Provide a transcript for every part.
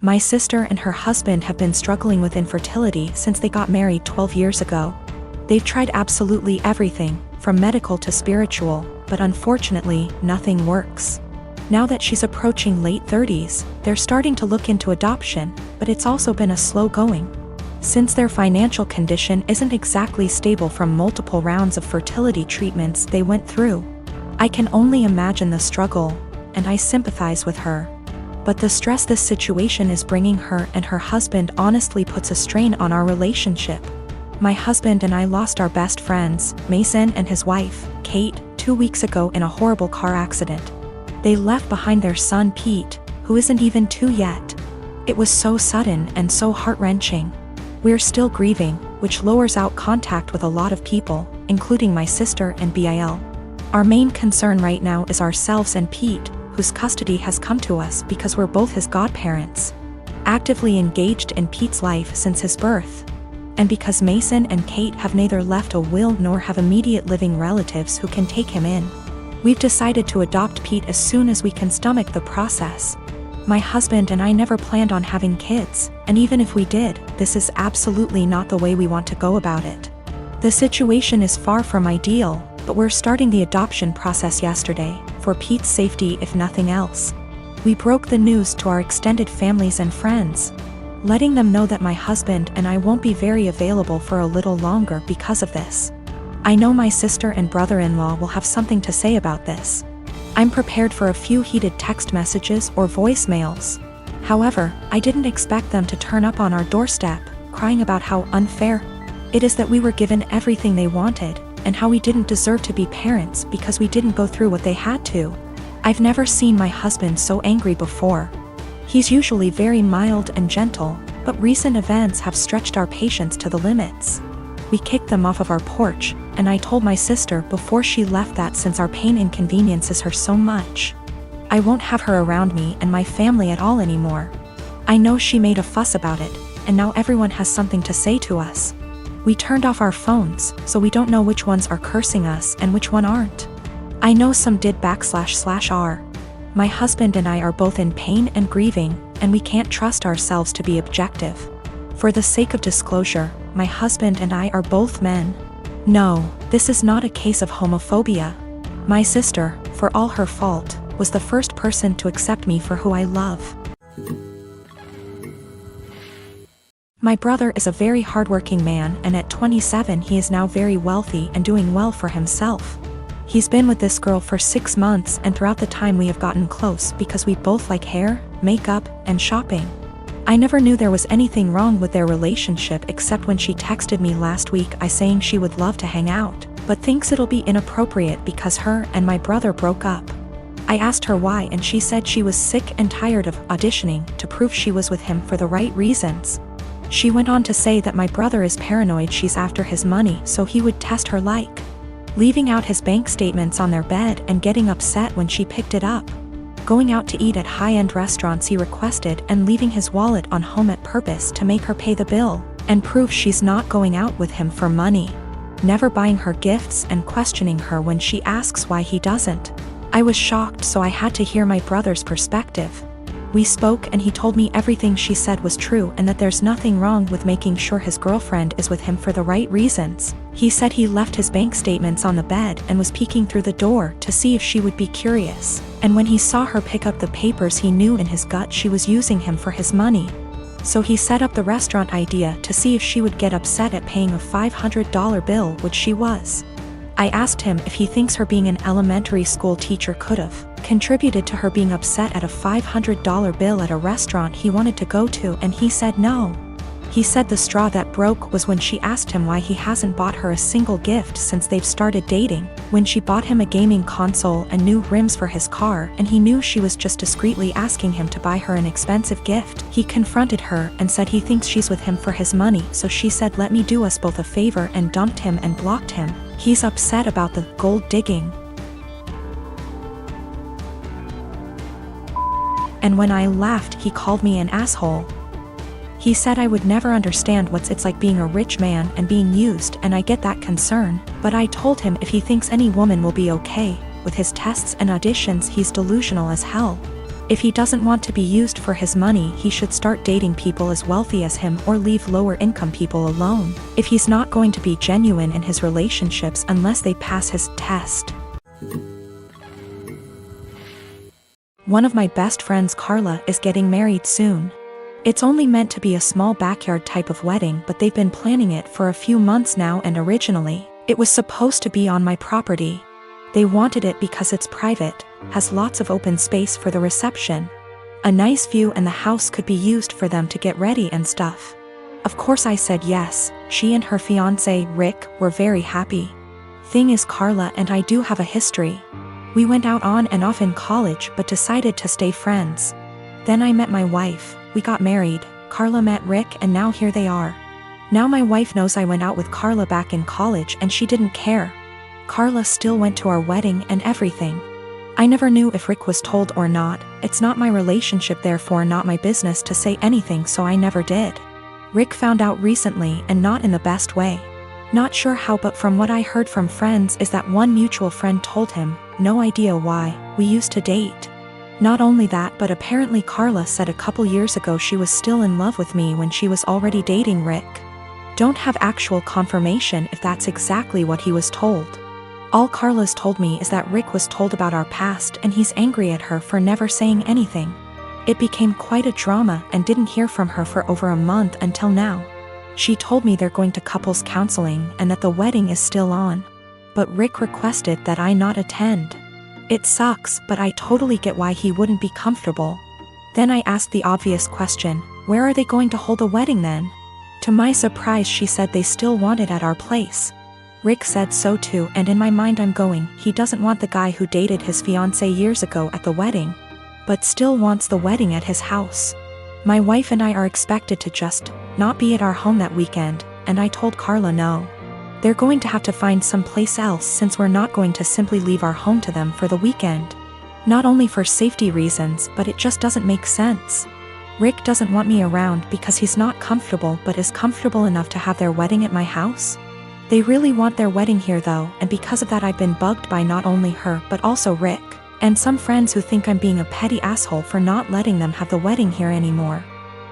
My sister and her husband have been struggling with infertility since they got married 12 years ago. They've tried absolutely everything, from medical to spiritual, but unfortunately, nothing works. Now that she's approaching late 30s, they're starting to look into adoption, but it's also been a slow going. Since their financial condition isn't exactly stable from multiple rounds of fertility treatments they went through. I can only imagine the struggle, and I sympathize with her. But the stress this situation is bringing her and her husband honestly puts a strain on our relationship. My husband and I lost our best friends, Mason and his wife, Kate, 2 weeks ago in a horrible car accident. They left behind their son Pete, who isn't even 2 yet. It was so sudden and so heart-wrenching. We're still grieving, which lowers out contact with a lot of people, including my sister and Bil. Our main concern right now is ourselves and Pete, whose custody has come to us because we're both his godparents. Actively engaged in Pete's life since his birth. And because Mason and Kate have neither left a will nor have immediate living relatives who can take him in. We've decided to adopt Pete as soon as we can stomach the process. My husband and I never planned on having kids, and even if we did, this is absolutely not the way we want to go about it. The situation is far from ideal, but we're starting the adoption process yesterday, for Pete's safety if nothing else. We broke the news to our extended families and friends, letting them know that my husband and I won't be very available for a little longer because of this. I know my sister and brother-in-law will have something to say about this. I'm prepared for a few heated text messages or voicemails. However, I didn't expect them to turn up on our doorstep, crying about how unfair it is that we were given everything they wanted, and how we didn't deserve to be parents because we didn't go through what they had to. I've never seen my husband so angry before. He's usually very mild and gentle, but recent events have stretched our patience to the limits. We kicked them off of our porch, and I told my sister before she left that since our pain inconveniences her so much, I won't have her around me and my family at all anymore. I know she made a fuss about it, and now everyone has something to say to us. We turned off our phones, so we don't know which ones are cursing us and which one aren't. I know some did //r. My husband and I are both in pain and grieving, and we can't trust ourselves to be objective. For the sake of disclosure, my husband and I are both men. No, this is not a case of homophobia. My sister, for all her fault, was the first person to accept me for who I love. My brother is a very hardworking man, and at 27 he is now very wealthy and doing well for himself. He's been with this girl for 6 months, and throughout the time we have gotten close because we both like hair, makeup, and shopping. I never knew there was anything wrong with their relationship except when she texted me last week saying she would love to hang out, but thinks it'll be inappropriate because her and my brother broke up. I asked her why, and she said she was sick and tired of auditioning to prove she was with him for the right reasons. She went on to say that my brother is paranoid she's after his money, so he would test her, like leaving out his bank statements on their bed and getting upset when she picked it up, going out to eat at high-end restaurants he requested and leaving his wallet on home at purpose to make her pay the bill and prove she's not going out with him for money, never buying her gifts and questioning her when she asks why he doesn't. I was shocked, so I had to hear my brother's perspective. We spoke and he told me everything she said was true and that there's nothing wrong with making sure his girlfriend is with him for the right reasons. He said he left his bank statements on the bed and was peeking through the door to see if she would be curious, and when he saw her pick up the papers he knew in his gut she was using him for his money. So he set up the restaurant idea to see if she would get upset at paying a $500 bill, which she was. I asked him if he thinks her being an elementary school teacher could have contributed to her being upset at a $500 bill at a restaurant he wanted to go to, and he said no. He said the straw that broke was when she asked him why he hasn't bought her a single gift since they've started dating, when she bought him a gaming console and new rims for his car, and he knew she was just discreetly asking him to buy her an expensive gift. He confronted her and said he thinks she's with him for his money, so she said let me do us both a favor and dumped him and blocked him. He's upset about the gold digging. And when I laughed, he called me an asshole. He said I would never understand what it's like being a rich man and being used, and I get that concern, but I told him if he thinks any woman will be okay with his tests and auditions, he's delusional as hell. If he doesn't want to be used for his money, he should start dating people as wealthy as him or leave lower income people alone, if he's not going to be genuine in his relationships unless they pass his test. One of my best friends, Carla, is getting married soon. It's only meant to be a small backyard type of wedding, but they've been planning it for a few months now, and originally, it was supposed to be on my property. They wanted it because it's private, has lots of open space for the reception, a nice view, and the house could be used for them to get ready and stuff. Of course I said yes. She and her fiancé, Rick, were very happy. Thing is, Carla and I do have a history. We went out on and off in college but decided to stay friends. Then I met my wife, we got married, Carla met Rick, and now here they are. Now my wife knows I went out with Carla back in college and she didn't care. Carla still went to our wedding and everything. I never knew if Rick was told or not. It's not my relationship, therefore not my business to say anything, so I never did. Rick found out recently, and not in the best way. Not sure how, but from what I heard from friends is that one mutual friend told him, no idea why, we used to date. Not only that, but apparently Carla said a couple years ago she was still in love with me when she was already dating Rick. Don't have actual confirmation if that's exactly what he was told. All Carla's told me is that Rick was told about our past and he's angry at her for never saying anything. It became quite a drama and didn't hear from her for over a month until now. She told me they're going to couples counseling and that the wedding is still on. But Rick requested that I not attend. It sucks, but I totally get why he wouldn't be comfortable. Then I asked the obvious question, where are they going to hold a wedding then? To my surprise, she said they still want it at our place. Rick said so too, and in my mind I'm going, he doesn't want the guy who dated his fiancée years ago at the wedding, but still wants the wedding at his house. My wife and I are expected to just not be at our home that weekend, and I told Carla no. They're going to have to find someplace else since we're not going to simply leave our home to them for the weekend. Not only for safety reasons, but it just doesn't make sense. Rick doesn't want me around because he's not comfortable, but is comfortable enough to have their wedding at my house. They really want their wedding here though, and because of that I've been bugged by not only her but also Rick, and some friends who think I'm being a petty asshole for not letting them have the wedding here anymore.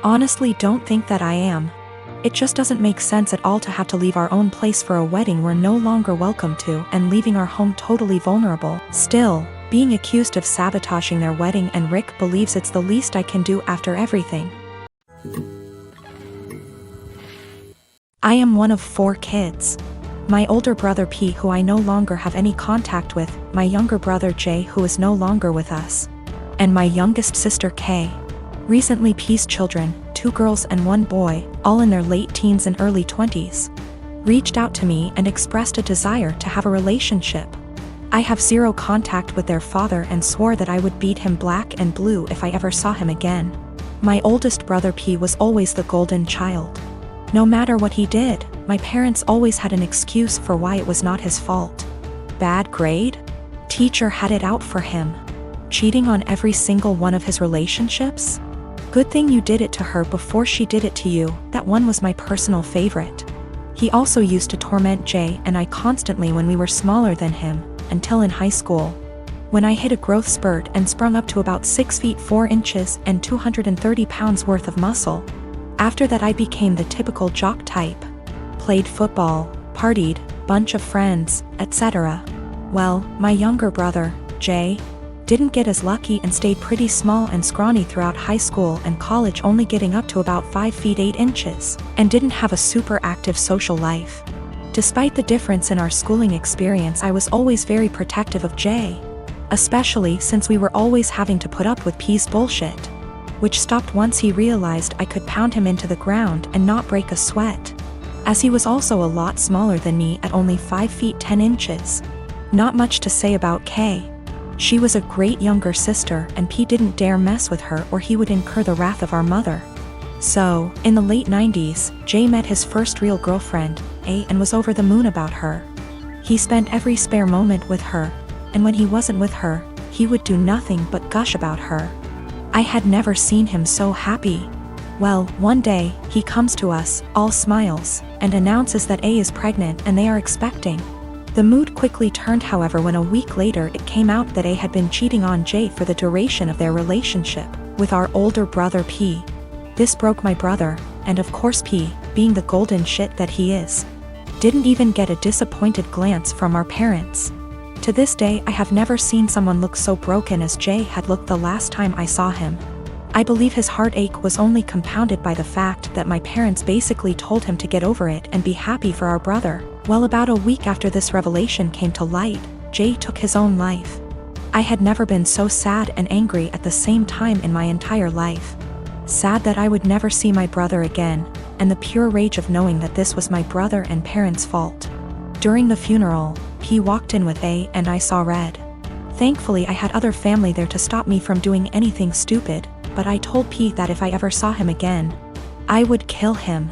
Honestly, don't think that I am. It just doesn't make sense at all to have to leave our own place for a wedding we're no longer welcome to, and leaving our home totally vulnerable. Still, being accused of sabotaging their wedding, and Rick believes it's the least I can do after everything. I am one of 4 kids. My older brother P, who I no longer have any contact with, my younger brother J, who is no longer with us, and my youngest sister K. Recently P's children, 2 girls and 1 boy, all in their late teens and early 20s, reached out to me and expressed a desire to have a relationship. I have 0 contact with their father and swore that I would beat him black and blue if I ever saw him again. My oldest brother P was always the golden child. No matter what he did, my parents always had an excuse for why it was not his fault. Bad grade? Teacher had it out for him. Cheating on every single one of his relationships? Good thing you did it to her before she did it to you. That one was my personal favorite. He also used to torment Jay and I constantly when we were smaller than him, until in high school, when I hit a growth spurt and sprung up to about 6 feet 4 inches and 230 pounds worth of muscle. After that I became the typical jock type. Played football, partied, bunch of friends, etc. Well, my younger brother, Jay, didn't get as lucky and stayed pretty small and scrawny throughout high school and college, only getting up to about 5 feet 8 inches, and didn't have a super active social life. Despite the difference in our schooling experience, I was always very protective of Jay, especially since we were always having to put up with P's bullshit, which stopped once he realized I could pound him into the ground and not break a sweat, as he was also a lot smaller than me at only 5 feet 10 inches. Not much to say about Kay. She was a great younger sister and P didn't dare mess with her or he would incur the wrath of our mother. So, in the late 90s, Jay met his first real girlfriend, A, and was over the moon about her. He spent every spare moment with her, and when he wasn't with her, he would do nothing but gush about her. I had never seen him so happy. Well, one day, he comes to us, all smiles, and announces that A is pregnant and they are expecting. The mood quickly turned, however, when a week later it came out that A had been cheating on J for the duration of their relationship with our older brother P. This broke my brother, and of course P, being the golden shit that he is, didn't even get a disappointed glance from our parents. To this day I have never seen someone look so broken as J had looked the last time I saw him. I believe his heartache was only compounded by the fact that my parents basically told him to get over it and be happy for our brother. Well, about a week after this revelation came to light, J took his own life. I had never been so sad and angry at the same time in my entire life. Sad that I would never see my brother again, and the pure rage of knowing that this was my brother and parents' fault. During the funeral, P walked in with A and I saw red. Thankfully I had other family there to stop me from doing anything stupid, but I told P that if I ever saw him again, I would kill him.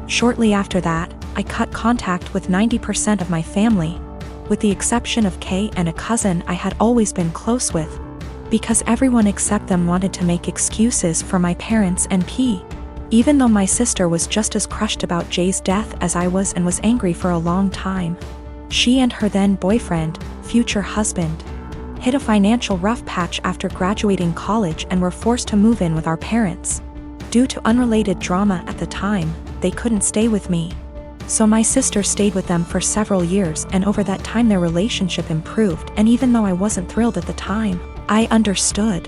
Shortly after that, I cut contact with 90% of my family, with the exception of K and a cousin I had always been close with, because everyone except them wanted to make excuses for my parents and P. Even though my sister was just as crushed about Jay's death as I was and was angry for a long time. She and her then boyfriend, future husband, hit a financial rough patch after graduating college and were forced to move in with our parents. Due to unrelated drama at the time, they couldn't stay with me. So my sister stayed with them for several years, and over that time their relationship improved, and even though I wasn't thrilled at the time, I understood.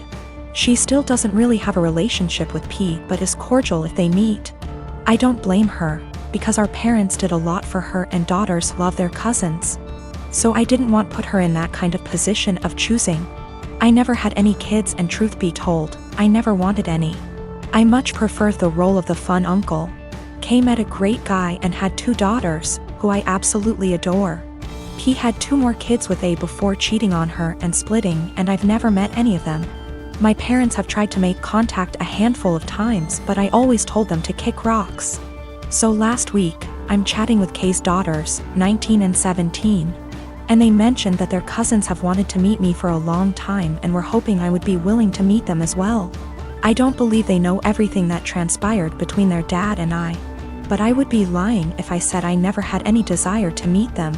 She still doesn't really have a relationship with P, but is cordial if they meet. I don't blame her, because our parents did a lot for her and daughters love their cousins. So I didn't want to put her in that kind of position of choosing. I never had any kids, and truth be told, I never wanted any. I much prefer the role of the fun uncle. K met a great guy and had 2 daughters, who I absolutely adore. P had 2 more kids with A before cheating on her and splitting, and I've never met any of them. My parents have tried to make contact a handful of times, but I always told them to kick rocks. So last week, I'm chatting with K's daughters, 19 and 17. And they mentioned that their cousins have wanted to meet me for a long time and were hoping I would be willing to meet them as well. I don't believe they know everything that transpired between their dad and I, but I would be lying if I said I never had any desire to meet them.